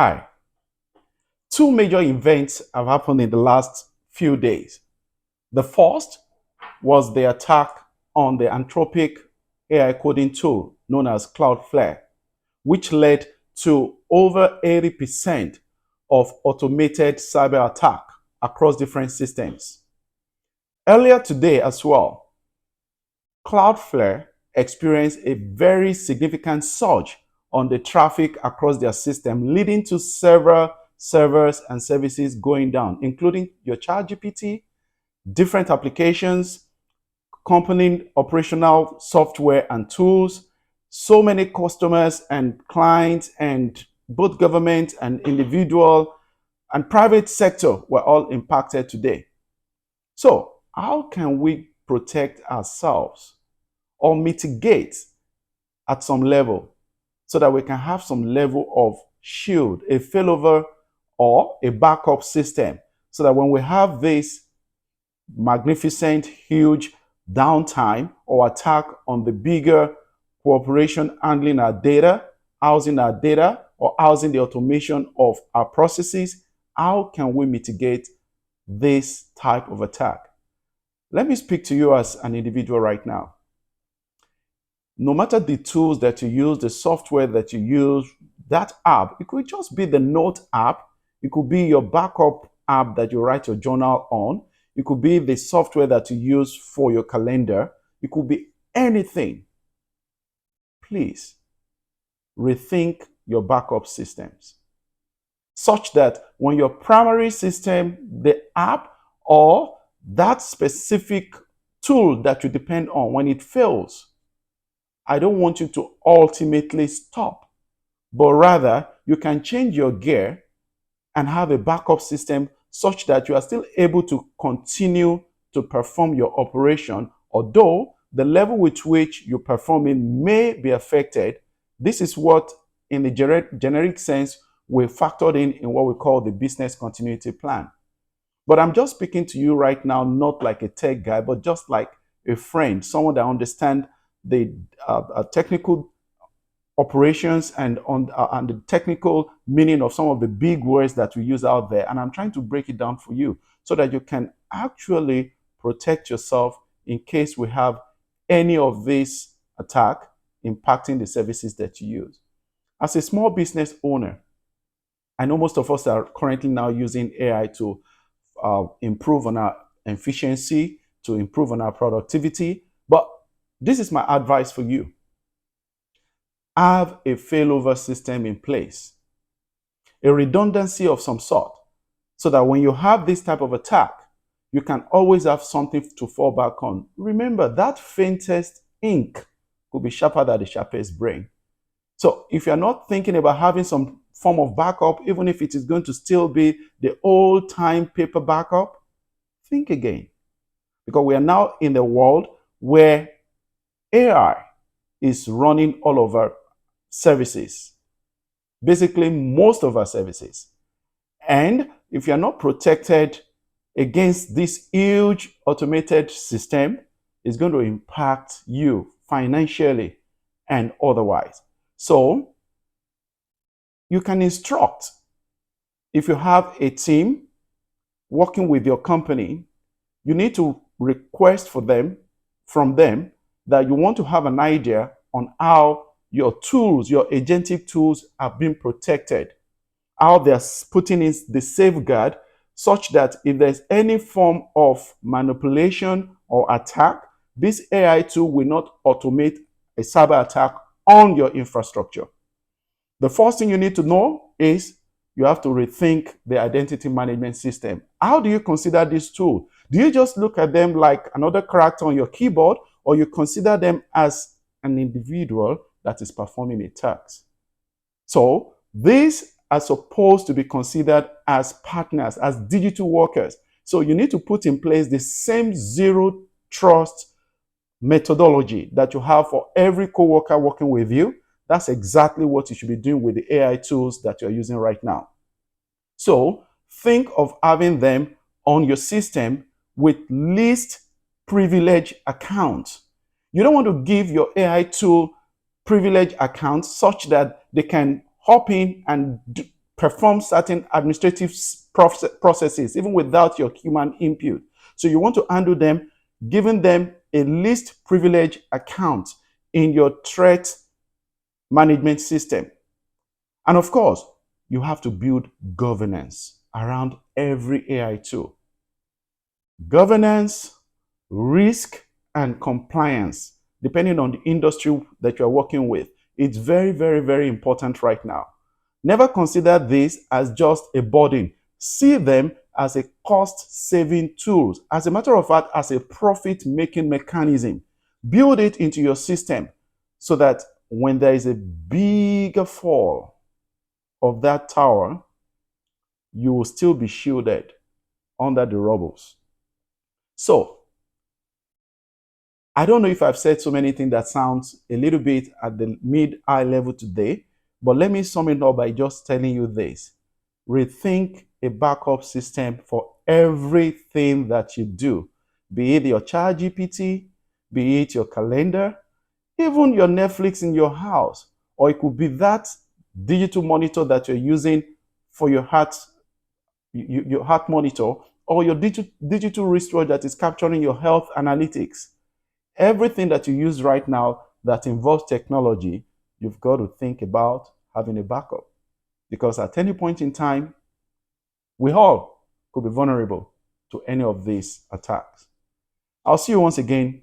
Hi. Two major events have happened in the last few days. The first was the attack on the Anthropic AI coding tool known as Cloudflare, which led to over 80% of automated cyber attack across different systems. Earlier today as well, Cloudflare experienced a very significant surge on the traffic across their system, leading to several servers and services going down, including your ChatGPT, different applications, company operational software and tools. So many customers and clients and both government and individual and private sector were all impacted today. So how can we protect ourselves or mitigate at some level so that we can have some level of shield, a failover or a backup system, so that when we have this magnificent, huge downtime or attack on the bigger corporation handling our data, housing our data, or housing the automation of our processes, how can we mitigate this type of attack? Let me speak to you as an individual right now. No matter the tools that you use, the software that you use, that app, it could just be the note app. It could be your backup app that you write your journal on. It could be the software that you use for your calendar. It could be anything. Please rethink your backup systems such that when your primary system, the app, or that specific tool that you depend on, when it fails, I don't want you to ultimately stop, but rather you can change your gear and have a backup system such that you are still able to continue to perform your operation, although the level with which you're performing may be affected. This is what, in the generic sense, we factored in what we call the business continuity plan. But I'm just speaking to you right now, not like a tech guy, but just like a friend, someone that understands the technical operations and the technical meaning of some of the big words that we use out there. And I'm trying to break it down for you so that you can actually protect yourself in case we have any of this attack impacting the services that you use. As a small business owner, I know most of us are currently now using AI to improve on our efficiency, to improve on our productivity. But this is my advice for you. Have a failover system in place, a redundancy of some sort, so that when you have this type of attack, you can always have something to fall back on. Remember, that faintest ink could be sharper than the sharpest brain. So if you're not thinking about having some form of backup, even if it is going to still be the old-time paper backup, think again. Because we are now in a world where AI is running all over services, basically most of our services. And if you're not protected against this huge automated system, it's going to impact you financially and otherwise. So you can instruct, if you have a team working with your company, you need to request from them that you want to have an idea on how your tools, your agentic tools, are being protected, how they're putting in the safeguard such that if there's any form of manipulation or attack, this AI tool will not automate a cyber attack on your infrastructure. The first thing you need to know is you have to rethink the identity management system. How do you consider this tool? Do you just look at them like another character on your keyboard, or you consider them as an individual that is performing a task? So these are supposed to be considered as partners, as digital workers. So you need to put in place the same zero trust methodology that you have for every coworker working with you. That's exactly what you should be doing with the AI tools that you're using right now. So think of having them on your system with least privilege accounts. You don't want to give your AI tool privilege accounts such that they can hop in and perform certain administrative processes even without your human input. So you want to handle them, giving them a least privilege account in your threat management system. And of course, you have to build governance around every AI tool. Governance, risk, and compliance, depending on the industry that you're working with, it's very, very, very important right now. Never consider this as just a burden. See them as a cost-saving tools. As a matter of fact, as a profit-making mechanism. Build it into your system so that when there is a bigger fall of that tower, you will still be shielded under the rubbles. So, I don't know if I've said so many things that sounds a little bit at the mid-high level today, but let me sum it up by just telling you this. Rethink a backup system for everything that you do, be it your ChatGPT, be it your calendar, even your Netflix in your house, or it could be that digital monitor that you're using for your heart monitor, or your digital wristwatch that is capturing your health analytics. Everything that you use right now that involves technology, you've got to think about having a backup. Because at any point in time, we all could be vulnerable to any of these attacks. I'll see you once again,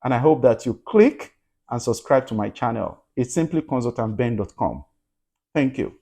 and I hope that you click and subscribe to my channel. It's simply consultantben.com. Thank you.